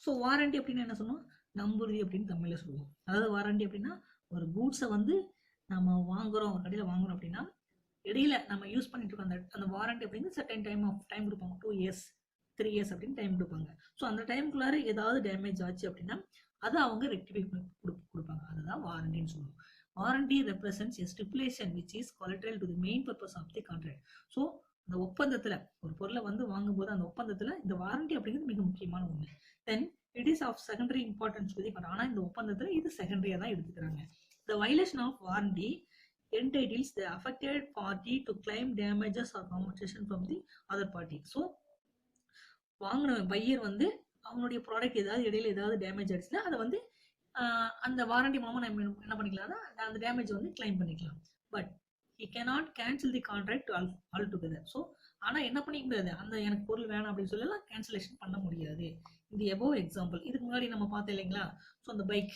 So warranty அப்படின்னு என்ன சொன்னோம், நம்புறுதி அப்படின்னு தமிழ்ல சொல்லுவோம். அதாவது வாரண்டி அப்படின்னா ஒரு கூட்ஸை வந்து நம்ம வாங்குறோம், ஒரு கடையில் வாங்குறோம் அப்படின்னா இடையில நம்ம யூஸ் பண்ணிட்டு இருக்கோம் அந்த அந்த வாரண்டி அப்படிங்கிறது சர்டன் டைம் கொடுப்பாங்க. 2 இயர்ஸ் 3 இயர்ஸ் அப்படின்னு டைம் கொடுப்பாங்க. ஸோ அந்த டைமுக்குள்ளார ஏதாவது டேமேஜ் ஆச்சு அப்படின்னா அதை அவங்க ரெக்டிஃபை பண்ணி கொடுப்பாங்க. அதுதான் வாரண்டின்னு சொல்லுவோம். Warranty represents a stipulation which is collateral to the main purpose of the contract. So அந்த ஒப்பந்தத்தில் ஒரு பொருளை வந்து வாங்கும்போது அந்த ஒப்பந்தத்தில் இந்த வாரண்டி அப்படிங்கிறது மிக முக்கியமான ஒன்று. Then it is of secondary importance to the contract. ஆனால் இந்த ஒப்பந்தத்தில் இது செகண்டரியாக தான் எடுத்துக்கிறாங்க. The violation of warranty entitles the affected party to claim damages or compensation from the other party. So வாங்கின பையர் வந்து அவனுடைய ப்ராடக்ட் ஏதாவது இடையில ஏதாவது டேமேஜ் ஆயிடுச்சுன்னா அதை வந்து அந்த வாரண்டி மூலமா நம்ம என்ன பண்ணிக்கலாம்னா அந்த டேமேஜ் வந்து கிளைம் பண்ணிக்கலாம். But he cannot cancel the contract altogether. So ஆனால் என்ன பண்ணிக்க முடியாது, அந்த எனக்கு பொருள் வேணாம் அப்படின்னு சொல்லலாம் கேன்சலேஷன் பண்ண முடியாது. இந்த எபோவ் எக்ஸாம்பிள் இதுக்கு முன்னாடி நம்ம பார்த்தோம் இல்லைங்களா. ஸோ அந்த பைக்,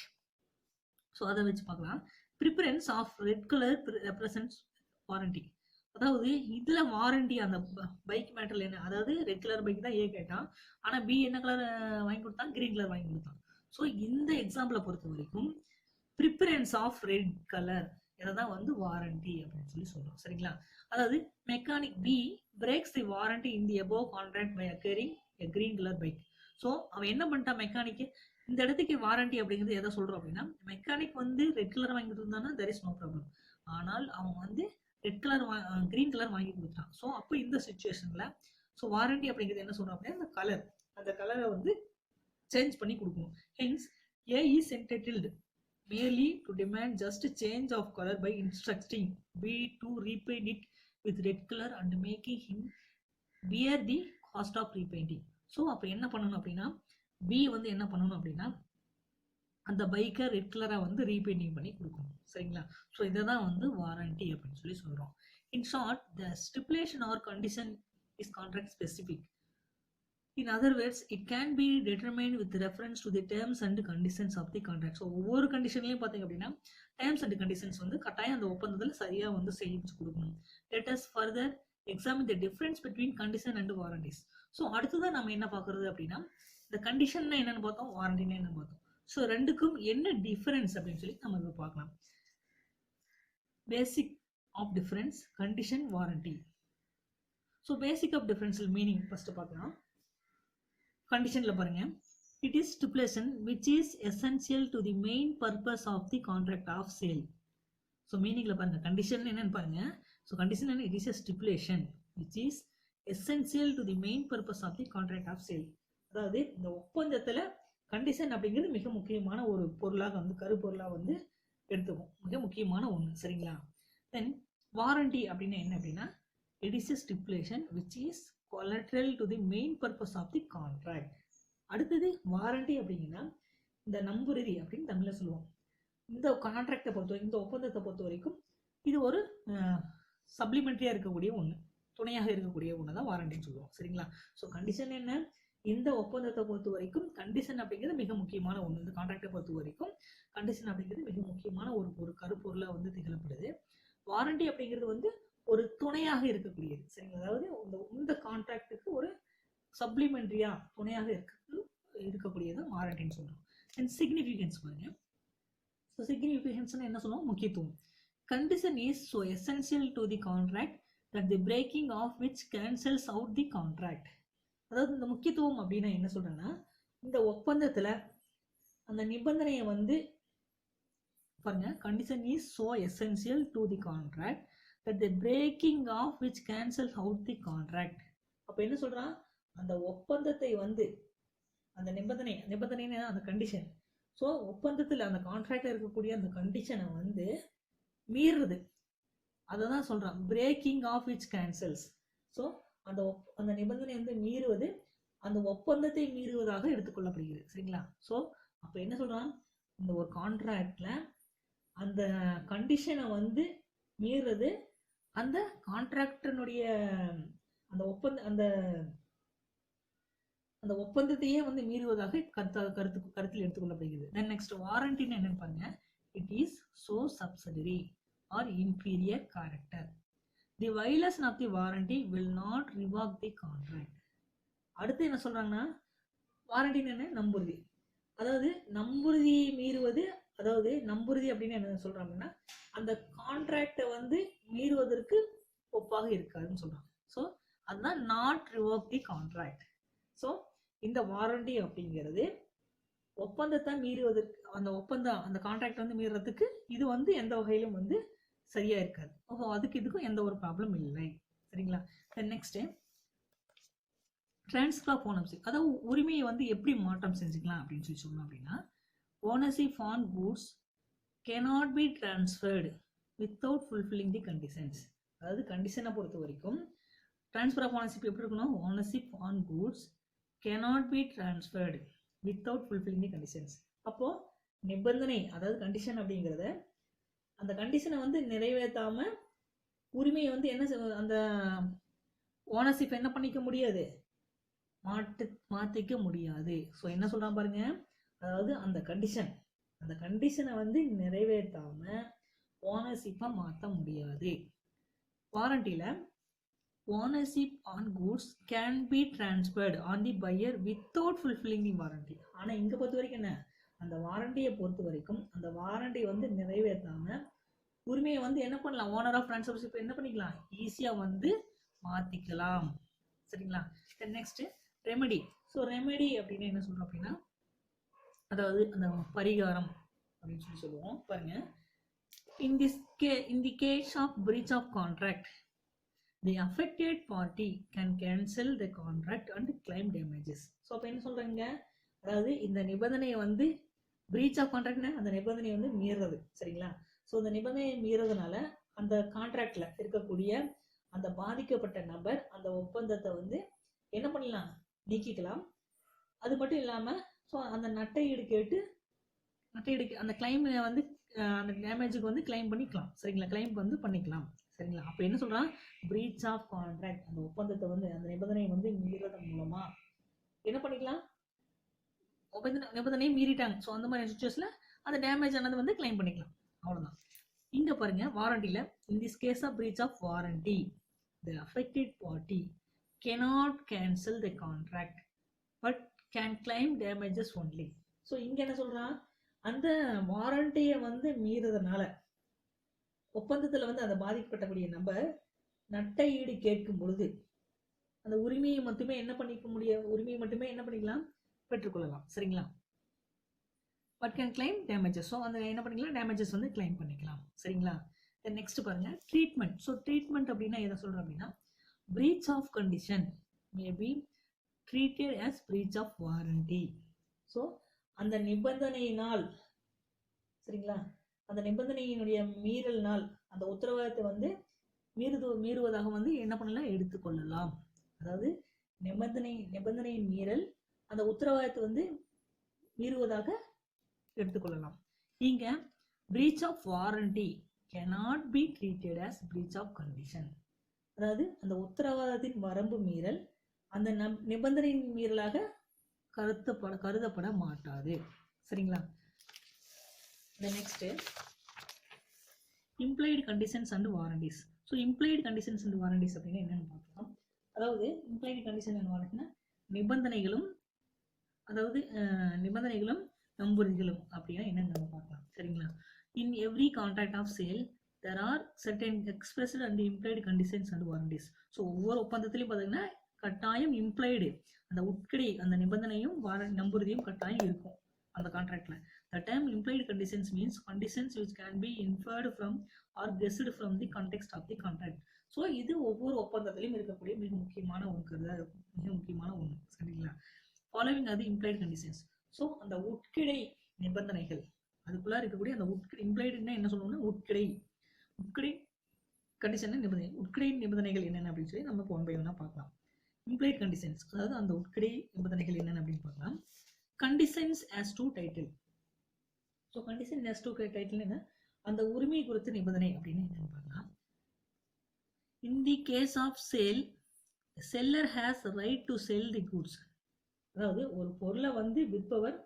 ஸோ அதை வச்சு பார்க்கலாம். Preference of red colour represents warranty. அதாவது இதுல வாரண்டி அந்த பைக் மேட்டர்ல என்ன, அதாவது ரெட் கலர் பைக் தான் ஏ கேட்டான், ஆனா பி என்ன கலர் வாங்கி கொடுத்தான், கிரீன் கலர் வாங்கி கொடுத்தான். ஸோ இந்த எக்ஸாம்பிளை பொறுத்த வரைக்கும் ப்ரிஃபரன்ஸ் ஆஃப் ரெட் கலர் இதான் வந்து வாரண்டி அப்படின்னு சொல்லி சொல்றோம். சரிங்களா. அதாவது mechanic B breaks the warranty in the above contract by occurring a green colour bike. So அவன் என்ன பண்ணிட்டான், மெக்கானிக்கு இந்த இடத்துக்கு வாரண்டி அப்படிங்கிறது எதை சொல்றோம் அப்படின்னா, மெக்கானிக் வந்து ரெட் கலர் வாங்கிட்டு இருந்தானா தெர் இஸ் நோ ப்ராப்ளம். ஆனால் அவன் வந்து ரெட் கலர் கிரீன் கலர் வாங்கி கொடுத்தான். ஸோ அப்போ இந்த சுச்சுவேஷன்ல ஸோ வாரண்டி அப்படிங்கிறது என்ன சொல்றோம் அப்படின்னா, அந்த கலரை வந்து சேஞ்ச் பண்ணி கொடுக்கணும். Hence A is entitled merely to demand just a change of color by instructing B to repaint it with red color and making him bear the cost of repainting. So அப்போ என்ன பண்ணணும் அப்படின்னா, B வந்து என்ன பண்ணணும் அப்படின்னா அந்த பைக்கை ரெட் கலராக வந்து ரீபெயிண்டிங் பண்ணி கொடுக்கணும். சரிங்களா. ஸோ இதை தான் வந்து வாரண்டி அப்படின்னு சொல்லி சொல்கிறோம். In short, the stipulation or condition is contract specific. In other words, it can be determined with reference to the terms and conditions of the contract. So ஒவ்வொரு கண்டிஷன்லையும் பார்த்தீங்க அப்படின்னா டேர்ம்ஸ் அண்ட் கண்டிஷன்ஸ் வந்து கட்டாயம் அந்த ஒப்பந்தத்தில் சரியாக வந்து செஞ்சு கொடுக்கணும். Let us further examine the difference between condition and warranties. So அடுத்ததான் நம்ம என்ன பார்க்குறது அப்படின்னா, இந்த கண்டிஷன்னா என்னென்னு பார்த்தோம், வாரண்டினா என்னென்னு பார்த்தோம். ஸோ ரெண்டுக்கும் என்ன டிஃபரன்ஸ் அப்படின்னு சொல்லி நம்ம இப்போ பார்க்கலாம். Basic of difference, condition, warranty. So basic of டிஃபரன்ஸில் மீனிங் ஃபர்ஸ்ட் பார்க்கலாம். கண்டிஷன்ல பாருங்க, it is stipulation which is essential to the main purpose of the contract of sale. So மீனிங்ல பாருங்க, கண்டிஷன் என்னன்னு பாருங்க. ஸோ கண்டிஷன் என்ன, it is a stipulation which is essential to the main purpose of the contract of sale. அதாவது இந்த ஒப்பந்தத்துல condition அப்படிங்கிறது மிக முக்கியமான ஒரு பொருளாக வந்து கருப்பொருளாக வந்து எடுத்துக்கும், மிக முக்கியமான ஒன்று. சரிங்களா. தென் வாரண்டி அப்படின்னா என்ன அப்படின்னா, it is a stipulation which is collateral to the main purpose of the contract. அடுத்தது வாரண்டி அப்படிங்கன்னா இந்த நம்புறுதி அப்படின்னு தமிழ்ல சொல்லுவோம். இந்த கான்ட்ராக்டை பொறுத்த, இந்த ஒப்பந்தத்தை பொறுத்த வரைக்கும் இது ஒரு சப்ளிமெண்டரியா இருக்கக்கூடிய ஒன்று, துணையாக இருக்கக்கூடிய ஒன்று தான் வாரண்டின்னு சொல்லுவோம். சரிங்களா. ஸோ கண்டிஷன் என்ன, இந்த ஒப்பந்தத்தை பொறுத்த வரைக்கும் கண்டிஷன் அப்படிங்கிறது மிக முக்கியமான ஒன்று. இந்த கான்ட்ராக்டை பொறுத்த வரைக்கும் கண்டிஷன் அப்படிங்கிறது மிக முக்கியமான ஒரு கருப்பொருளாக வந்து திகழப்படுது. வாரண்டி அப்படிங்கிறது வந்து ஒரு துணையாக இருக்கக்கூடியது. சரிங்களா. அதாவது இந்த கான்ட்ராக்டுக்கு ஒரு சப்ளிமெண்டரியா துணையாக இருக்கக்கூடியது வாரண்டின்னு சொல்றோம். அண்ட் சிக்னிஃபிகன்ஸ் பாருங்க. ஸோ சிக்னிஃபிகன்ஸ் என்ன சொல்லுவோம், முக்கியத்துவம். Condition is so essential to the contract that the breaking of which cancels out the contract. அதாவது இந்த முக்கியத்துவம் அப்படின்னா என்ன சொல்றேன்னா, இந்த ஒப்பந்தத்துல அந்த நிபந்தனையை வந்து பாருங்க, condition is so essential to the contract that the breaking of which cancels out the contract. அப்ப என்ன சொல்றான், அந்த ஒப்பந்தத்தை வந்து அந்த நிபந்தனை அந்த கண்டிஷன், ஸோ ஒப்பந்தத்தில் அந்த கான்ட்ராக்ட்ல இருக்கக்கூடிய அந்த கண்டிஷனை வந்து மீறுறது, அதை தான் சொல்றான் breaking of which cancels. So அந்த நிபந்தனை வந்து மீறுவது அந்த ஒப்பந்தத்தை மீறுவதாக எடுத்துக்கொள்ளப்படுகிறது. சரிங்களா. ஸோ அப்ப என்ன சொல்றான், இந்த ஒரு கான்ட்ராக்ட்ல அந்த கண்டிஷனை வந்து மீறுறது அந்த கான்ட்ராக்டனுடைய அந்த ஒப்பந்தத்தையே வந்து மீறுவதாக கருத்தில் எடுத்துக்கொள்ளப்படுகிறது. தென் நெக்ஸ்ட் வாரண்டின்னு என்னன்னு பாருங்க, it is so subsidiary or inferior character. The violation of the warranty will not revoke the contract. அடுத்து என்ன சொல்றாங்கன்னா, வாரண்டின்னு என்ன? நம்புறுதி. அதாவது நம்புறுதி மீறுவது, அதாவது நம்புறுதி அப்படின்னு என்ன சொல்றோம் அப்படின்னா அந்த கான்ட்ராக்டை வந்து மீறுவதற்கு ஒப்பாக இருக்காதுன்னு சொல்றாங்க. ஸோ அதுதான் not revoke the contract. So இந்த வாரண்டி அப்படிங்கிறது ஒப்பந்தத்தை மீறுவதற்கு, அந்த ஒப்பந்தம் அந்த கான்ட்ராக்ட் வந்து மீறுறதுக்கு இது வந்து எந்த வகையிலும் வந்து சரியா இருக்காது. ஓஹோ, அதுக்கு இதுக்கும் எந்த ஒரு ப்ராப்ளம் இல்லை. சரிங்களா? நெக்ஸ்ட் ட்ரான்ஸ்ஃபர் ஆஃப் ஓனர்ஷிப், அதாவது உரிமையை வந்து எப்படி மாற்றம் செஞ்சுக்கலாம் அப்படின்னு சொல்லி சொன்னோம் அப்படின்னா ownership on goods cannot be transferred without fulfilling the conditions. அதாவது கண்டிஷனை பொறுத்த வரைக்கும் ட்ரான்ஸ்ஃபர் ஆஃப் ஓனர்ஷிப் எப்படி இருக்கணும்? Ownership on goods cannot be transferred without fulfilling the conditions. அப்போ நிபந்தனை, அதாவது கண்டிஷன் அப்படிங்கிறத அந்த கண்டிஷனை வந்து நிறைவேற்றாம உரிமையை வந்து என்ன அந்த ஓனர்ஷிப் என்ன பண்ணிக்க முடியாது? மாத்திக்க முடியாது. ஸோ என்ன சொல்றான் பாருங்க, அதாவது அந்த கண்டிஷனை வந்து நிறைவேற்றாம ஓனர்ஷிப்பை மாற்ற முடியாது. வாரண்டியில ownership on goods can be transferred on the buyer without fulfilling the warranty. ஆனால் இங்கே பொறுத்த வரைக்கும் என்ன, அந்த வாரண்டியை பொறுத்த வரைக்கும் அந்த வாரண்டி வந்து நிறைவேற்றாம உரிமையை வந்து என்ன பண்ணலாம்? ஓனர் ஆஃப் டிரான்ஸ்ஃபர்ஷிப் என்ன பண்ணிக்கலாம்? ஈஸியாக வந்து மாற்றிக்கலாம். சரிங்களா? Next remedy. ஸோ ரெமெடி அப்படின்னு என்ன சொல்கிறோம் அப்படின்னா அதாவது அந்த பரிகாரம் அப்படின்னு சொல்லி சொல்லுவோம். பாருங்க, in the case of breach of contract, the affected party can cancel the contract and claim damages. So அப்போ என்ன சொல்றாங்க, அதாவது இந்த நிபந்தனையை வந்து breach of contractனா அந்த நிபந்தனையை வந்து மீறுறது. சரிங்களா? ஸோ இந்த நிபந்தனையை மீறதுனால அந்த கான்ட்ராக்ட்ல இருக்கக்கூடிய அந்த பாதிக்கப்பட்ட நபர் அந்த ஒப்பந்தத்தை வந்து என்ன பண்ணலாம்? நீக்கிக்கலாம். அது மட்டும் இல்லாம ஸோ அந்த நட்டையீடு கேட்டு அந்த கிளைம் வந்து அந்த டேமேஜுக்கு வந்து கிளைம் பண்ணிக்கலாம். சரிங்களா? கிளைம் வந்து பண்ணிக்கலாம். சரிங்களா? அப்போ என்ன சொல்றான்? பிரீச் ஆஃப் கான்ட்ராக்ட், அந்த ஒப்பந்தத்தை வந்து அந்த நிபந்தனையை வந்து மீறதன் மூலமா என்ன பண்ணிக்கலாம்? நிபந்தனையை மீறிட்டாங்க. ஸோ அந்த மாதிரி சுச்சுவேஷன்ல அந்த டேமேஜ் ஆனது வந்து கிளைம் பண்ணிக்கலாம். அவ்வளவுதான். இங்க பாருங்க, வாரண்டியில in this case of breach of warranty the affected party cannot cancel the contract but can claim damages only. So இங்க என்ன சொல்றான்? அந்த வாரண்டியை வந்து மீறதுனால ஒப்பந்தத்துல வந்து அந்த பாதிக்கப்பட்டக்கூடிய நபர் நட்டை ஈடு கேட்கும் பொழுது அந்த உரிமையை மட்டுமே என்ன பண்ணிக்கலாம்? பெற்றுக்கொள்ளலாம். சரிங்களா? But can claim damages. So அந்த என்ன பண்ணிக்கலாம்? டேமேஜஸ் வந்து கிளைம் பண்ணிக்கலாம். சரிங்களா? நெக்ஸ்ட் பாருங்க, ட்ரீட்மெண்ட். ஸோ ட்ரீட்மெண்ட் அப்படின்னா எதை சொல்றோம் அப்படின்னா breach of condition may be treated as breach of warranty. So அந்த நிபந்தனையினால், சரிங்களா, அந்த நிபந்தனையினுடைய மீறல்னால் அந்த உத்தரவாதத்தை வந்து மீறுவதாக வந்து என்ன பண்ணலாம்? எடுத்துக்கொள்ளலாம். அதாவது நிபந்தனையின் மீறல் அந்த உத்தரவாதத்தை வந்து மீறுவதாக எடுத்துக்கொள்ளலாம். இங்க breach of warranty cannot be treated as breach of condition. அதாவது அந்த உத்தரவாதத்தின் வரம்பு மீறல் அந்த நிபந்தனையின் மீறலாக கருதப்பட மாட்டாது. சரிங்களா? Next implied conditions and warranties. So implied conditions and warranties அப்படின்னு என்னன்னு பார்க்கலாம். அதாவது implied condition and warranty நிபந்தனைகளும் நம்புறுதிகளும் அப்படின்னா என்னன்னு நம்ம பார்க்கலாம். சரிங்களா? In every contract of sale there are certain expressed and implied conditions and warranties. So ஒவ்வொரு ஒப்பந்தத்திலையும் பார்த்தீங்கன்னா கட்டாயம் இம்ப்ளைடு அந்த உட்கிடை அந்த நிபந்தனையும் நம்புறுதியும் கட்டாயம் இருக்கும் அந்த கான்ட்ராக்ட்ல. The term implied conditions means conditions which can be inferred from or guessed from the context of the contract. So இது ஒவ்வொரு ஒப்பந்தத்திலையும் இருக்கக்கூடிய மிக முக்கியமான ஒன்று. சரிங்களா? ஃபாலோவிங் அது இம்ப்ளைட் கண்டிஷன்ஸ். ஸோ அந்த உட்கிடை நிபந்தனைகள், அதுக்குள்ள இருக்கக்கூடிய அந்த இம்ப்ளைடுன்னா என்ன சொல்லணும்னா உட்கிடை கண்டிஷன் நிபந்தனை, உட்கிடை நிபந்தனைகள் என்னென்ன அப்படின்னு சொல்லி நமக்கு ஒன் பை ஒன்னா பார்க்கலாம். இம்ப்ளைட் கண்டிஷன்ஸ், அதாவது அந்த உட்கிடை நிபந்தனைகள் என்னென்ன அப்படின்னு பார்க்கலாம். Conditions as to title. So condition as to title என்ன? அந்த உரிமை குறித்த நிபந்தனை அப்படின்னு என்னன்னு பார்க்கலாம். In the case of sale, the seller has right to sell the goods. அதாவது ஒரு பொருளை வந்து விற்பவர்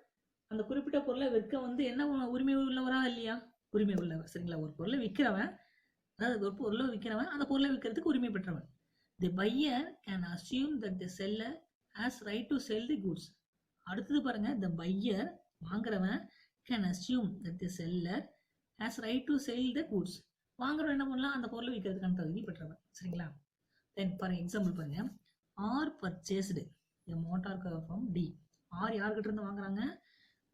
அந்த குறிப்பிட்ட பொருளை விற்க வந்து என்ன உரிமை உள்ளவரா இல்லையா? உரிமை உள்ளவர். சரிங்களா? ஒரு பொருளை விற்கிறவன், அதாவது ஒரு பொருளை விற்கிறவன் அந்த பொருளை விற்கிறதுக்கு உரிமை பெற்றவன். The buyer can assume that the seller has right to sell the goods. அடுத்தது பாருங்க, the buyer வாங்குறவன் can assume that the seller has right to sell the goods. வாங்குறவன் என்ன பண்ணலாம், அந்த பொருளை விற்கிறதுக்கான தகுதி பெற்றவன். சரிங்களா? தென் பாருங்க, எக்ஸாம்பிள் பாருங்க. R purchased a motor car from D. R யார்கிட்ட இருந்து வாங்குறாங்க,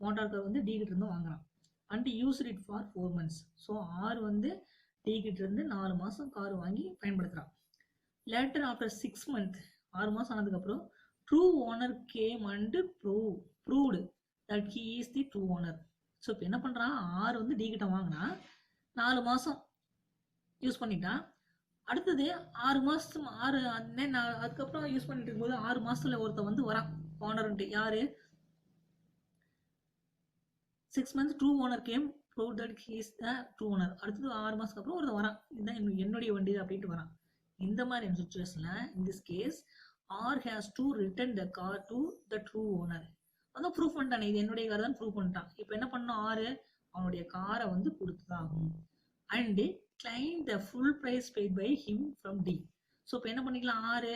மோட்டார் கார் வந்து டி கிட்ட இருந்து வாங்குறான். And used it for 4 months. So R வந்து டி கிட்ட இருந்து 4 மாசம் கார் வாங்கி பயன்படுத்துறான். லேட்டர் ஆஃப்டர் 6 months, 6 மாசம் ஆனதுக்கப்புறம் true owner game and proved that he is the true owner. So இப்போ என்ன பண்ணுறான், ஆறு வந்து டி கிட்ட வாங்கினா 4 மாதம் யூஸ் பண்ணிட்டான். அடுத்தது 6 மாதம் அதுக்கப்புறம் யூஸ் பண்ணிட்டு இருக்கும்போது 6 மாதத்தில் ஒருத்தர் வந்து வரான் ஓனர்ன்ட்டு. யாரு, 6 months true owner game prove that he is the true owner. அடுத்தது 6 மாதத்துக்கு அப்புறம் ஒருத்தர் வரான், இதுதான் என்னுடைய வண்டி அப்படின்ட்டு வரான். இந்த மாதிரி சுச்சுவேஷனில் in this case R has to return the car to the true owner. அதான் ப்ரூவ் பண்ணிட்டானே, இது என்னுடைய கார் தான் ப்ரூவ் பண்ணிட்டான். இப்போ என்ன பண்ணணும், ஆறு அவனுடைய காரை வந்து கொடுத்துதாகும். And claim the full price paid by him from D. So இப்போ என்ன பண்ணிக்கலாம், ஆறு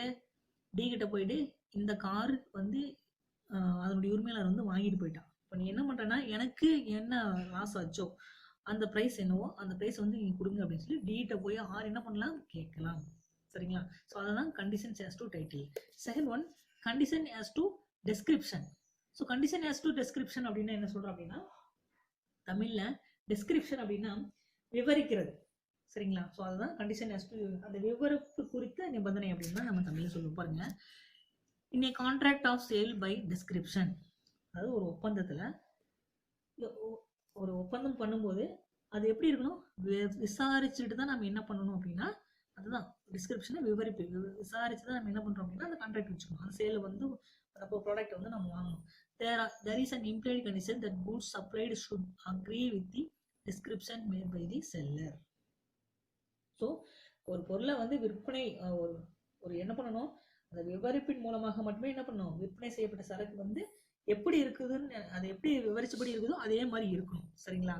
டி கிட்ட போயிட்டு இந்த கார் வந்து அதனுடைய உரிமையாளர் வந்து வாங்கிட்டு போயிட்டான். இப்போ நீ என்ன பண்ணுறேன்னா, எனக்கு என்ன லாஸ் ஆச்சோ அந்த ப்ரைஸ் என்னவோ அந்த ப்ரைஸ் வந்து நீ கொடுங்க அப்படின்னு சொல்லி டிகிட்ட போய் ஆறு என்ன பண்ணலாம், கேட்கலாம். சரிங்களா? ஸோ அதெல்லாம் conditions as to title. Second one, condition as to description. So condition as to description அப்படின்னா என்ன சொல்கிறோம் அப்படின்னா, தமிழில் டெஸ்கிரிப்ஷன் அப்படின்னா விவரிக்கிறது. சரிங்களா? ஸோ அதுதான் கண்டிஷன் as to, அந்த விவரிப்பு குறித்த நிபந்தனை அப்படின்னு தான் நம்ம தமிழில் சொல்லுவோம். பாருங்க, in a contract of sale by description. அதாவது ஒரு ஒப்பந்தத்தில் ஒரு ஒப்பந்தம் பண்ணும்போது அது எப்படி இருக்கணும், விசாரிச்சுட்டு தான் நம்ம என்ன பண்ணணும் அப்படின்னா, அதுதான் டிஸ்கிரிப்ஷனை விவரிப்பு. விசாரிச்சு தான் நம்ம என்ன பண்ணுறோம் அப்படின்னா அந்த கான்ட்ராக்ட் வச்சுக்கணும். அந்த சேலை வந்து அப்போ ப்ராடக்ட் வந்து நம்ம வாங்கணும். there is an implied condition that goods supplied should agree with the description made by the seller. So ஒரு பொருளை வந்து விற்பனை ஒரு என்ன பண்ணணும், அந்த விவரிப்பின் மூலமாக மட்டுமே என்ன பண்ணணும், விற்பனை செய்யப்பட்ட சரக்கு வந்து எப்படி இருக்குதுன்னு, அது எப்படி விவரிச்சபடி இருக்குதோ அதே மாதிரி இருக்கணும். சரிங்களா?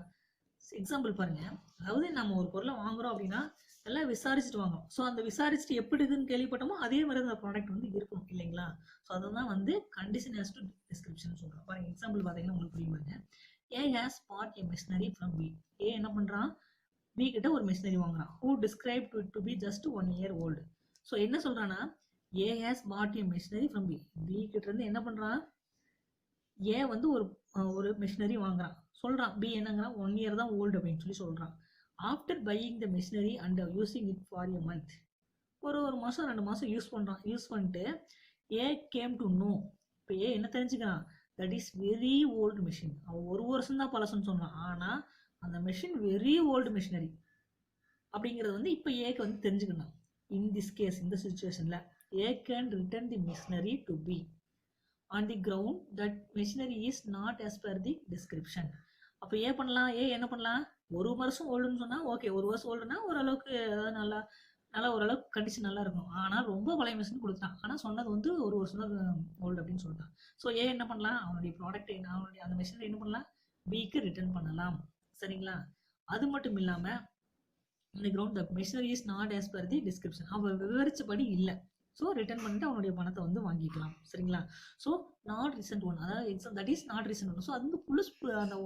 எக்ஸாம்பிள் பாருங்க, அதாவது நம்ம ஒரு பொருளை வாங்குறோம் அப்படின்னா எல்லாம் விசாரிச்சுட்டு வாங்கணும். ஸோ அந்த விசாரிச்சுட்டு எப்படி இருக்குதுன்னு கேள்விப்பட்டோமோ அதே மாதிரி அந்த ப்ராடக்ட் வந்து இருக்கணும் இல்லைங்களா? ஸோ அதுதான் வந்து கண்டிஷன் as to டிஸ்கிரிப்ஷன் சொல்கிறோம். பாருங்க, எக்ஸாம்பிள் பார்த்தீங்கன்னா உங்களுக்கு புரியும் பாருங்க. A has bought a machinery from B. A என்ன பண்ணுறான், பி கிட்ட ஒரு மிஷினரி வாங்குறான். Who describe to be just 1 year old. So என்ன சொல்றான்னா, A has bought a machinery from B. B கிட்ட இருந்து என்ன பண்றான், ஏ வந்து ஒரு மிஷினரி வாங்குறான். சொல்றான் பி என்னங்கிறான், 1 year தான் ஓல்டு அப்படின்னு சொல்லி சொல்றான். After buying the machinery and using it for a month. ஒரு மாதம் 2 மாதம் யூஸ் பண்ணுறான். யூஸ் பண்ணிட்டு ஏ கேம் டு நோ. இப்போ ஏ என்ன தெரிஞ்சுக்கிறான், that is very old machine. அவன் 1 வருஷம் தான் பழசுன்னு சொன்னான். ஆனால் அந்த மிஷின் வெரி ஓல்டு மிஷினரி அப்படிங்கிறது வந்து இப்போ ஏக்கு வந்து தெரிஞ்சுக்கணும். இன் திஸ் கேஸ், இந்த சுச்சுவேஷனில் A can return the machinery to B on the ground that machinery is not as per the description. அப்போ ஏ பண்ணலாம், ஏ என்ன பண்ணலாம், 1 வருஷம் ஓல்டுன்னு சொன்னால் ஓகே, 1 வருஷம் ஓல்டுனா ஓரளவுக்கு அதாவது நல்லா ஓரளவுக்கு கண்டிஷன் நல்லா இருக்கும். ஆனால் ரொம்ப பழைய மிஷின் கொடுத்தான், ஆனால் சொன்னது வந்து 1 வருஷம் தான் ஓல்டு அப்படின்னு சொல்லிட்டான். ஸோ ஏ என்ன பண்ணலாம், அவனுடைய ப்ராடக்ட் அவனுடைய அந்த மிஷினரி என்ன பண்ணலாம், பிக்கு ரிட்டர்ன் பண்ணலாம். சரிங்களா? அது மட்டும் இல்லாமல் இந்த ground the machinery is not as per the description, அவன் விவரிச்சபடி இல்லை. ஸோ ரிட்டர்ன் பண்ணிட்டு அவனுடைய பணத்தை வந்து வாங்கிக்கலாம். சரிங்களா? ஸோ நாட் ரீசன்ட் ஒன், அதாவது exam that is not recent one. So அது வந்து அந்த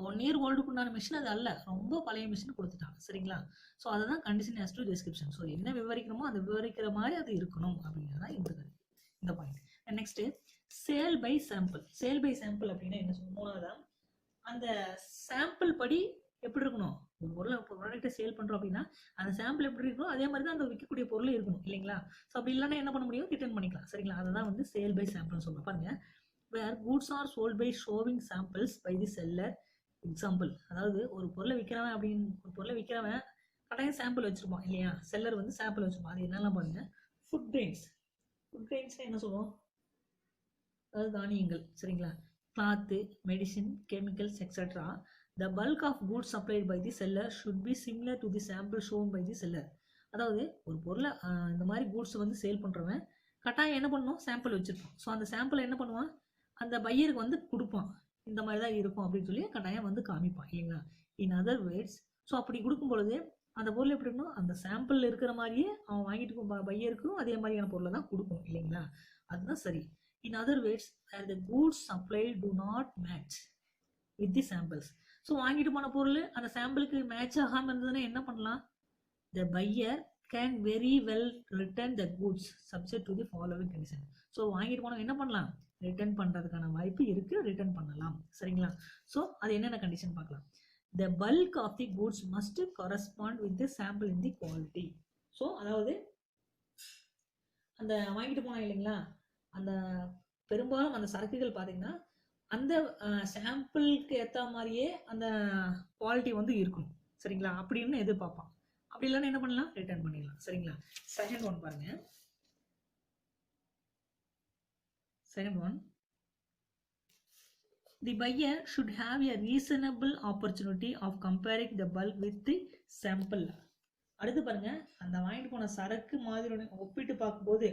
1 year ஓல்டுக்குண்டான மிஷின் அது அல்ல, ரொம்ப பழைய மிஷின் கொடுத்துட்டாங்க. சரிங்களா? ஸோ அதுதான் condition as to description. So என்ன விவரிக்கிறோமோ அந்த விவரிக்கிற மாதிரி அது இருக்கணும் அப்படிங்கிறதா இந்த point. Next, sale by sample. Sale by sample அப்படின்னா என்ன சொல்லுவோம், அந்த சாம்பிள் படி எப்படி இருக்கணும், ஒரு பொருளை ப்ராடக்ட்டை சேல் பண்ணுறோம் அப்படின்னா அந்த சாம்பிள் எப்படி இருக்கணும் அதே மாதிரி தான் அந்த விற்கக்கூடிய பொருள் இருக்கணும் இல்லைங்களா? ஸோ அப்படி இல்லைன்னா என்ன பண்ண முடியும், ரிட்டர்ன் பண்ணிக்கலாம். சரிங்களா? அதுதான் வந்து சேல் பை சாம்பிள்னு சொல்லுவோம். பாருங்க, where goods are sold by showing samples by the seller. Example, அதாவது ஒரு பொருளை விற்கிறவன் கட்டாயம் சாம்பிள் வச்சிருப்பான் இல்லையா? செல்லர் வந்து சாம்பிள் வச்சிருப்பான். அது என்னெல்லாம் பாருங்க, ஃபுட் கிரெயின்ஸ். ஃபுட் கிரெயின்ஸ்னா என்ன சொல்லுவோம், அதாவது தானியங்கள். சரிங்களா? Cloth, medicine, chemicals etcetera. The bulk of goods supplied by the seller should be similar to the sample shown by the seller. அதாவது ஒரு பொருளை இந்த மாதிரி கூட்ஸ் வந்து சேல் பண்ணுறவன் கட்டாயம் என்ன பண்ணணும், சாம்பிள் வச்சுருப்பான். ஸோ அந்த சாம்பிளை என்ன பண்ணுவான், அந்த பையருக்கு வந்து கொடுப்பான். இந்த மாதிரி தான் இருக்கும் அப்படின்னு சொல்லி கட்டாயம் வந்து காமிப்பான் இல்லைங்களா? இன் அதர் வேர்ட்ஸ், ஸோ அப்படி கொடுக்கும் பொழுது அந்த பொருள் எப்படி இருக்கணும், அந்த சாம்பிள் இருக்கிற மாதிரியே அவன் வாங்கிட்டு பையருக்கும் அதே மாதிரியான பொருளை தான் கொடுக்கும் இல்லைங்களா? அதுதான் சரி. In other words, where the goods supplied do not match with the samples. So வாங்கிட்டு போன பொருள் அந்த சாம்பிளுக்கு மேட்ச் ஆகாமல் இருந்ததுன்னா என்ன பண்ணலாம்? The buyer can very well return the goods subject to the following condition. So வாங்கிட்டு போனவங்க என்ன பண்ணலாம்? ரிட்டர்ன் பண்ணுறதுக்கான வாய்ப்பு இருக்குது, ரிட்டர்ன் பண்ணலாம். சரிங்களா? ஸோ அது என்னென்ன கண்டிஷன் பார்க்கலாம். The bulk of the goods must correspond with the sample in the quality. So அதாவது அந்த வாங்கிட்டு போனாங்க இல்லைங்களா, அந்த பெரும்பாலும் அந்த சரக்குகள் பார்த்தீங்கன்னா அந்த சாம்பிளுக்கு ஏற்ற மாதிரியே அந்த குவாலிட்டி வந்து இருக்கும். சரிங்களா? அப்படின்னு எதிர்பார்ப்பான். அப்படி இல்லைன்னா என்ன பண்ணலாம்? ரிட்டர்ன் பண்ணிடலாம். சரிங்களா? செகண்ட் ஒன் பாருங்க. Second one, the buyer should have a reasonable opportunity of comparing the bulk with the sample. அடுத்து பாருங்க, அந்த வாங்கிட்டு போன சரக்கு மாதிரி ஒப்பிட்டு பார்க்கும்போது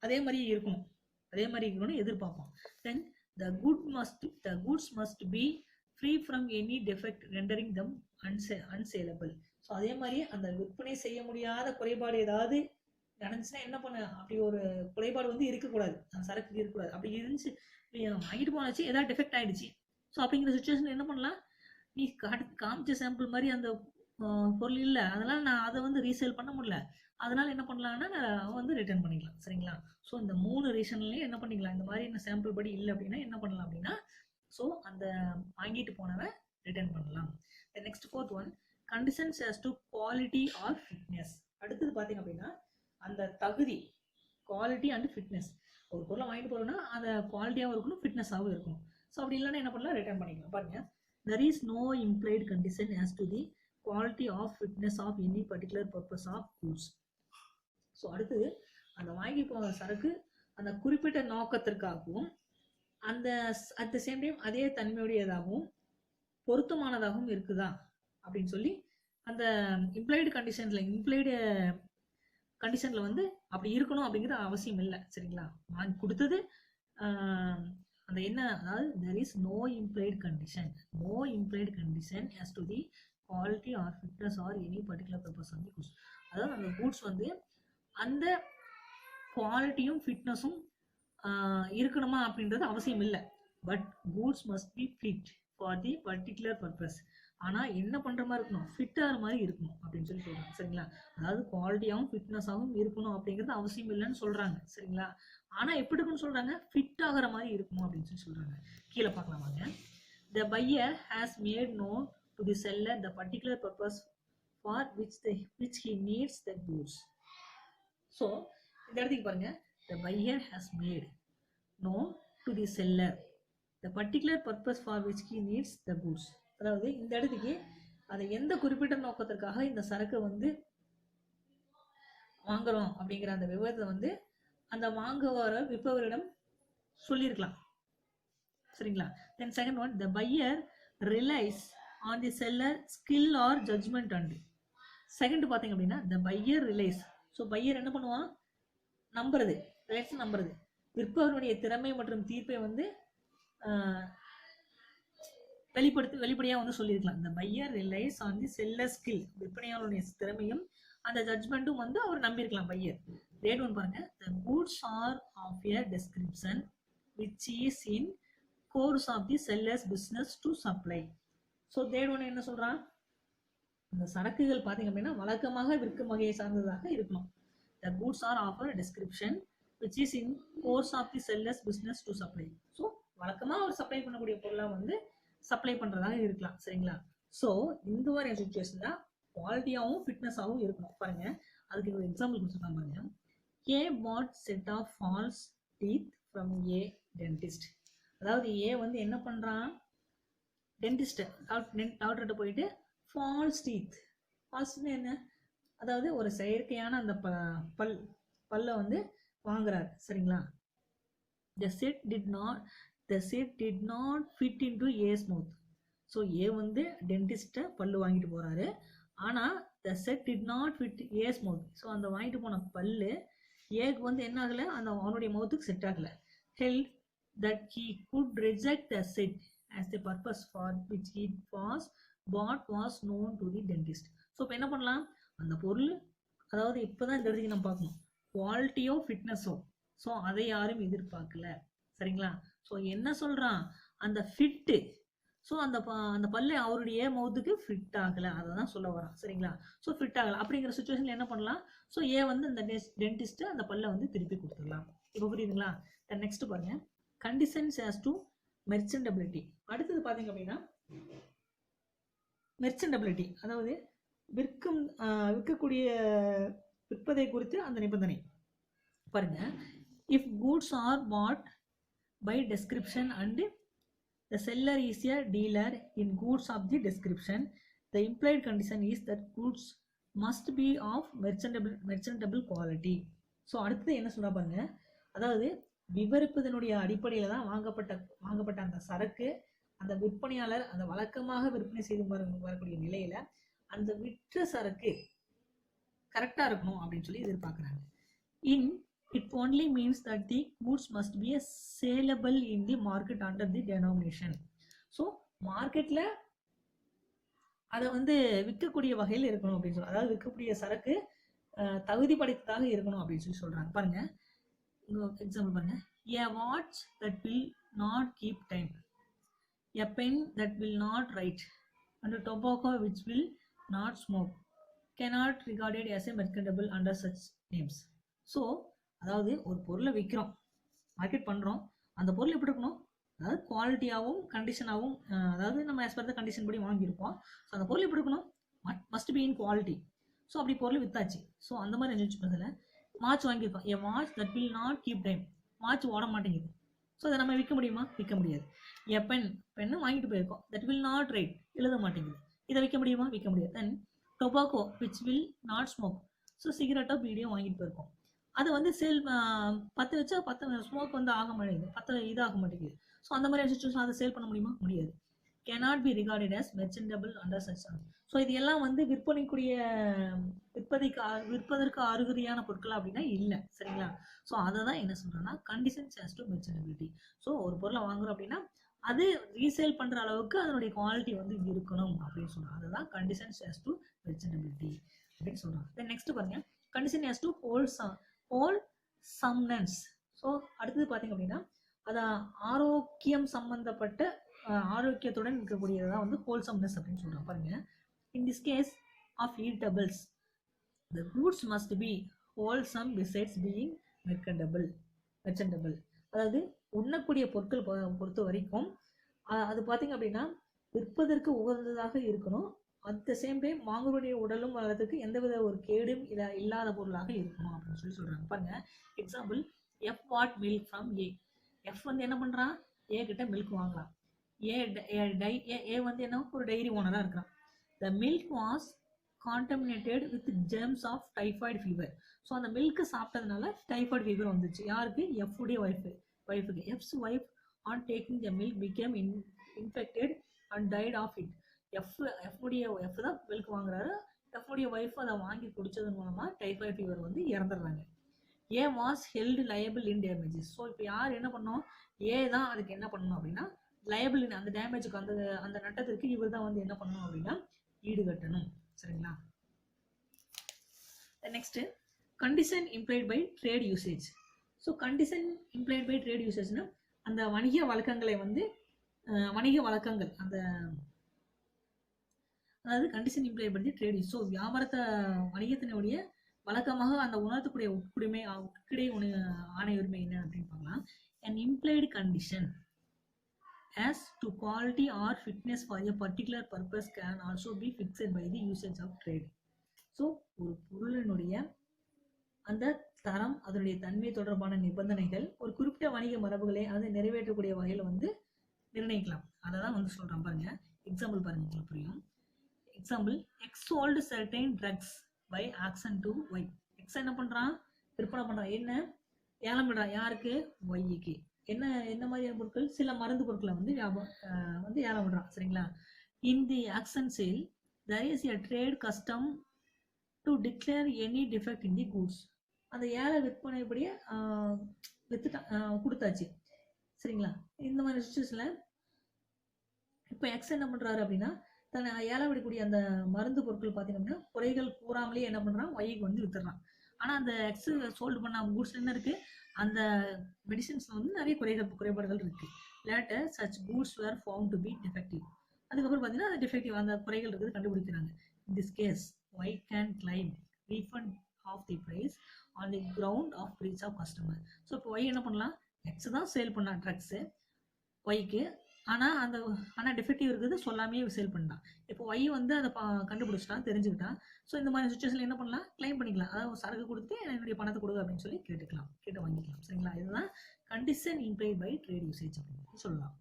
அதே மாதிரி இருக்கணும் எதிர்பார்ப்போம். Then the goods must be free from any defect rendering them unsaleable. So அதே மாதிரி அந்த விற்பனை செய்ய முடியாத குறைபாடு ஏதாவது நடந்துச்சுன்னா என்ன பண்ண, அப்படி ஒரு குறைபாடு வந்து இருக்கக்கூடாது, அந்த சரக்கு இருக்கக்கூடாது. அப்படி இருந்துச்சு, வாங்கிட்டு போனாச்சு ஏதாவது டிஃபெக்ட் ஆயிடுச்சு, ஸோ அப்படிங்கிற சுச்சுவேஷன் என்ன பண்ணலாம்? நீ காமிச்ச சாம்பிள் மாதிரி அந்த பொருள் இல்லை, அதனால நான் அதை வந்து ரீசேல் பண்ண முடியல, அதனால என்ன பண்ணலாம்னா நான் வந்து ரிட்டர்ன் பண்ணிக்கலாம். சரிங்களா? ஸோ இந்த 3 ரீசன்லையும் என்ன பண்ணிக்கலாம், இந்த மாதிரி என்ன சாம்பிள் படி இல்லை அப்படின்னா என்ன பண்ணலாம் அப்படின்னா, ஸோ அந்த வாங்கிட்டு போனவன் ரிட்டர்ன் பண்ணலாம். Next fourth one, conditions as to quality or fitness. அடுத்தது பார்த்தீங்க அப்படின்னா அந்த தகுதி, குவாலிட்டி அண்ட் ஃபிட்னஸ். ஒரு பொருளை வாங்கிட்டு போகிறோம்னா அந்த குவாலிட்டியாகவும் இருக்கணும், ஃபிட்னஸாகவும் இருக்கணும். ஸோ அப்படி இல்லைன்னா என்ன பண்ணலாம்? ரிட்டர்ன் பண்ணிக்கலாம். பாருங்க, there is no implied condition as to the quality of fitness of any particular purpose of goods. So அடுத்தது அந்த வாங்கி போகிற சரக்கு அந்த குறிப்பிட்ட நோக்கத்திற்காகவும் அந்த அட் த சேம் டைம் அதே தன்மையுடையதாகவும் பொருத்தமானதாகவும் இருக்குதா அப்படின்னு சொல்லி அந்த இம்ப்ளைடு கண்டிஷனில் வந்து அப்படி இருக்கணும் அப்படிங்கிற அவசியம் இல்லை. சரிங்களா? வாங்கி கொடுத்தது அந்த என்ன, அதாவது there is no implied condition as to the quality or fitness or any particular purpose of the goods. அதாவது அந்த கூட்ஸ் வந்து அந்த குவாலிட்டியும் ஃபிட்னஸும் இருக்கணுமா அப்படின்றது அவசியம் இல்லை. But goods must be fit for the particular purpose. ஆனால் என்ன பண்ணுற மாதிரி இருக்கணும்? ஃபிட் ஆகிற மாதிரி இருக்கணும் அப்படின்னு சொல்லி சொல்கிறாங்க. சரிங்களா? அதாவது குவாலிட்டியாகவும் ஃபிட்னஸாகவும் இருக்கணும் அப்படிங்கிறது அவசியம் இல்லைன்னு சொல்கிறாங்க. சரிங்களா? ஆனால் எப்படி இருக்குன்னு சொல்கிறாங்க? ஃபிட் ஆகிற மாதிரி இருக்கணும் அப்படின்னு சொல்லி சொல்கிறாங்க. கீழே பார்க்கலாம் வாங்க. The buyer has made known to the seller the particular purpose for which he needs the goods. So இந்த இடத்துக்கு பாருங்க, the buyer has made known to the seller the particular purpose for which he needs the goods. அதாவது இந்த இடத்துக்கு அதை எந்த குறிப்பிட்ட நோக்கத்திற்காக இந்த சரக்கை வந்து வாங்குறோம் அப்படிங்கிற அந்த விவரத்தை வந்து அந்த வாங்க வர விற்பவரிடம் சொல்லியிருக்கலாம். சரிங்களா? Then second one, the buyer relies on the seller skill or judgment. And second பார்த்தீங்க அப்படின்னா the buyer relies. So buyer என்ன பண்ணுவான்? நம்புறது, விற்பவருடைய திறமை மற்றும் தீர்ப்பை வந்து வெளிப்படையாக வந்து சொல்லியிருக்கலாம். இந்த buyer relies on the seller skill, விற்பனையாளருடைய திறமையும் அந்த ஜட்ஜ்மெண்ட்டும் வந்து அவர் நம்பியிருக்கலாம் பையர். ரேட் ஒன் பாருங்க, the goods are of a description which is in course of the seller's business to supply. So rate one என்ன சொல்றான்? இந்த சரக்குகள் பார்த்தீங்க அப்படின்னா வழக்கமாக விற்கும் வகையை சார்ந்ததாக இருக்கணும். The goods are of a description which is in course of the seller's business to supply. So வழக்கமாக அவர் சப்ளை பண்ணக்கூடிய பொருளாக வந்து சப்ளை பண்ணுறதாக இருக்கலாம். சரிங்களா? ஸோ இந்த மாதிரி சுச்சுவேஷன் தான் குவாலிட்டியாகவும் ஃபிட்னஸாகவும் இருக்கணும். பாருங்க, அதுக்கு ஒரு எக்ஸாம்பிள் கொடுத்துருக்காங்க பாருங்க. A bought set of false teeth from a dentist. அதாவது ஏ வந்து என்ன பண்ணுறான்? டாக்டர்கிட்ட போயிட்டு ஃபால்ஸ் டீத், ஃபால்ஸ்னு என்ன? அதாவது ஒரு செயற்கையான அந்த பல்ல வந்து வாங்குறாரு. சரிங்களா? The set did not fit into A's mouth. So A வந்து டென்டிஸ்ட்டை பல்லு வாங்கிட்டு போறாரு, ஆனால் the set did not fit A's mouth. So அந்த வாங்கிட்டு போன பல்லு ஏக்கு வந்து என்ன ஆகலை, அந்த அவனுடைய மவுத்துக்கு செட் ஆகலை. Held that he could reject the set as the purpose for which it was bought was known to the dentist. So இப்போ என்ன பண்ணலாம்? அந்த பொருள், அதாவது இப்போதான் இந்த இடத்துக்கு நம்ம பார்க்கணும், குவாலிட்டியோ ஃபிட்னஸோ. ஸோ அதை யாரும் எதிர்பார்க்கல. சரிங்களா? ஸோ என்ன சொல்றான், அந்த ஃபிட்டு, ஸோ அந்த பல்லு அவருடைய மவுத்துக்கு ஃபிட் ஆகலை, அதை தான் சொல்ல வரான். சரிங்களா? ஸோ ஃபிட் ஆகலை அப்படிங்கிற சுச்சுவேஷனில் என்ன பண்ணலாம், ஸோ வந்து இந்த டென்டிஸ்ட்டு அந்த பல்லை வந்து திருப்பி கொடுத்துடலாம். இப்போ புரியுதுங்களா? நெக்ஸ்ட் பாருங்க, கண்டிஷன்ஸ் as to மெர்ச்சன்டபிலிட்டி. அடுத்தது பார்த்தீங்க அப்படின்னா மெர்ச்சன்டபிலிட்டி, அதாவது விற்கக்கூடிய விற்பதை குறித்து அந்த நிபந்தனை பாருங்க. If goods are bought by description and the seller is a dealer in goods of the description, the implied condition is that goods must be of merchantable quality. So அடுத்தது என்ன சொல்ல பாருங்க, அதாவது விவரிப்பதனுடைய அடிப்படையில் தான் வாங்கப்பட்ட அந்த சரக்கு அந்த விற்பனையாளர் அந்த வழக்கமாக விற்பனை செய்து வரக்கூடிய நிலையில அந்த விற்ற சரக்கு கரெக்டாக இருக்கணும் அப்படின்னு சொல்லி எதிர்பார்க்குறாங்க. It only means that the goods must be saleable in the market under the denomination. So மார்க்கெட்டில் அதை வந்து விற்கக்கூடிய வகையில் இருக்கணும் அப்படின்னு சொல்லி, அதாவது விற்கக்கூடிய சரக்கு தகுதி படைத்ததாக இருக்கணும் அப்படின்னு சொல்லி சொல்கிறாங்க. பாருங்க, எக்ஸாம்பிள் பாருங்க, a watch that will not keep time, a pen that will not write, and a tobacco which will not smoke cannot regarded as a merchantable under such names. So அதாவது ஒரு பொருளை விற்கிறோம், மார்க்கெட் பண்ணுறோம், அந்த பொருள் எப்படி இருக்கணும், அதாவது குவாலிட்டியாகவும் கண்டிஷனாகவும், அதாவது நம்ம ஆஸ் பர் த கண்டிஷன் படி வாங்கியிருப்போம். ஸோ அந்த பொருள் எப்படி இருக்கணும், must be in quality. So அப்படி பொருள் வித்தாச்சு. ஸோ அந்த மாதிரி நினச்சி பண்ணதில் வாட்ச் வாங்கியிருக்கோம், a watch that will not keep time, watch ஓட மாட்டேங்குது. ஸோ அதை நம்ம விற்க முடியுமா, விற்க முடியாது. ஏ பென்னு வாங்கிட்டு போயிருக்கோம், தட் வில் நாட் ரைட், எழுத மாட்டேங்குது, இதை விற்க முடியுமா, விற்க முடியாது. Then tobacco which will not smoke, so சிகரெட்டோ பீடியோ வாங்கிட்டு போயிருக்கோம், அதை வந்து சேல் 10 வச்சா 10 ஸ்மோக் வந்து ஆக மாட்டேங்குது, 10 இதாக மாட்டேங்குது. ஸோ அந்த மாதிரி சுச்சுவேஷன் அதை சேல் பண்ண முடியுமா, முடியாது. cannot be regarded as merchantable under such terms. So இது எல்லாம் வந்து விற்பதற்கு அருகதையான பொருட்கள் அப்படின்னா இல்லை. சரிங்களா? ஸோ அதை தான் என்ன சொல்கிறேன்னா conditions as to merchantability. So ஒரு பொருளை வாங்குறோம் அப்படின்னா அது ரீசேல் பண்ணுற அளவுக்கு அதனுடைய குவாலிட்டி வந்து இருக்கணும் அப்படின்னு சொல்கிறாங்க. அதுதான் கண்டிஷன்ஸ் as to merchantability அப்படின்னு சொல்கிறாங்க. தென் நெக்ஸ்ட் பாருங்க, condition as to wholesomeness. So அடுத்தது பார்த்தீங்க அப்படின்னா அது ஆரோக்கியம் சம்பந்தப்பட்ட ஆரோக்கியத்துடன் இருக்கக்கூடியதான் வந்து ஹோல்சம்னஸ் அப்படின்னு சொல்கிறாங்க. பாருங்க, in this case of eatables the goods must be wholesome besides being merchantable. அதாவது உண்ணக்கூடிய பொருட்கள் பொறுத்த வரைக்கும் அது பார்த்தீங்க அப்படின்னா விற்பதற்கு உகந்ததாக இருக்கணும். அட் த சேம் டைம் வாங்குவருடைய உடலும் வளர்றதுக்கு எந்தவித ஒரு கேடும் இல்லாத பொருளாக இருக்கணும் அப்படின்னு சொல்லி சொல்கிறாங்க. பாருங்க, example, F what milk from A. F வந்து என்ன பண்ணுறான், ஏ கிட்ட மில்க் வாங்கலாம். ஏ வந்து என்ன, ஒரு டைரி ஓனராக இருக்கிறான். The milk was contaminated with germs of typhoid fever. So அந்த மில்க்கு சாப்பிட்டதுனால டைஃபாய்டு ஃபீவர் வந்துச்சு. யாருக்கு, எஃப் உடைய ஒய்ஃபுக்கு. F's wife on taking the milk became infected and died of it. F தான் மில்க் வாங்குறாரு, எஃப் உடைய ஒய்ஃப் அதை வாங்கி குடிச்சதன் மூலமாக டைஃபாய்டு ஃபீவர் வந்து இறந்துடுறாங்க. A was held liable in damages. So இப்போ யார் என்ன பண்ணோம், ஏ தான் அதுக்கு என்ன பண்ணணும் அப்படின்னா லயபிள் இன் அந்த டேமேஜுக்கு அந்த நட்டத்திற்கு இவர் தான் வந்து என்ன பண்ணணும் அப்படின்னா ஈடுகட்டணும். சரிங்களா? Next, condition implied by trade usage. So condition implied by trade யூசேஜ்னா அந்த வணிக வழக்கங்களை வந்து அந்த அதாவது condition implied by trade use. So வணிகத்தினுடைய வழக்கமாக அந்த உணர்த்தக்கூடிய உட்கிடை ஆணை உரிமை என்ன அப்படின்னு பார்க்கலாம். an implied condition as to quality or fitness for a particular purpose can also be fixed by the usage of trade. So ஒரு பொருளினுடைய அந்த தரம் அதனுடைய தன்மை தொடர்பான நிபந்தனைகள் ஒரு குறிப்பிட்ட வணிக மரபுகளை அதை நிறைவேற்றக்கூடிய வகையில் வந்து நிர்ணயிக்கலாம். அதை தான் வந்து சொல்கிறேன். பாருங்க, எக்ஸாம்பிள் பாருங்க, உங்களுக்கு புரியும். Example, X sold certain drugs by auction to Y. X என்ன பண்ணுறான், விற்பனை பண்ணுறான், என்ன ஏலம் விடுறான், யாருக்கு, ஒய்க்கு. என்ன மாதிரியான பொருட்கள், சில மருந்து பொருட்களை வந்து ஏலம் விடுறான். சரிங்களா? In the auction sale there is a trade custom to declare any defect in the goods. அந்த ஏல விற்பனைப்படியே கொடுத்தாச்சு. சரிங்களா? இந்த மாதிரி சுச்சுவேஷனில் இப்போ எக்ஸ் என்ன பண்ணுறாரு அப்படின்னா ஏலம் விடக்கூடிய அந்த மருந்து பொருட்கள் பார்த்தீங்கன்னா குறைகள் கூறாமலே என்ன பண்ணுறான், ஒய்க்கு வந்து வித்துறான். ஆனால் அந்த எக்ஸ் சோல்டு பண்ண கூட்ஸ்ல என்ன இருக்கு, அந்த மெடிசின்ஸ்ல வந்து நிறைய குறைபாடுகள் இருக்கு. Later such goods were found to be defective. அதுக்கப்புறம் பார்த்தீங்கன்னா அந்த டிஃபெக்டிவ் அந்த குறைகள் இருக்குது கண்டுபிடிக்கிறாங்க. In this case Y can claim refund of the price on the ground of breach of customer. So இப்போ ஒய் என்ன பண்ணலாம், எக்ஸ் தான் சேல் பண்ணா ட்ரக்ஸு ஒய்க்கு, ஆனால் டிஃபெக்டிவ் இருக்குது சொல்லாமே சேல் பண்ணான். இப்போ ஒய் வந்து அதை கண்டுபிடிச்சிட்டான், தெரிஞ்சுக்கிட்டான். ஸோ இந்த மாதிரி சுச்சுவேஷனில் என்ன பண்ணலாம், கிளைம் பண்ணிக்கலாம். அதாவது சரக்கு கொடுத்து என்னுடைய பணத்தை கொடு அப்படின்னு சொல்லி கேட்டு வாங்கிக்கலாம். சரிங்களா, இதுதான் condition implied by trade usage அப்படின்னு சொல்லலாம்.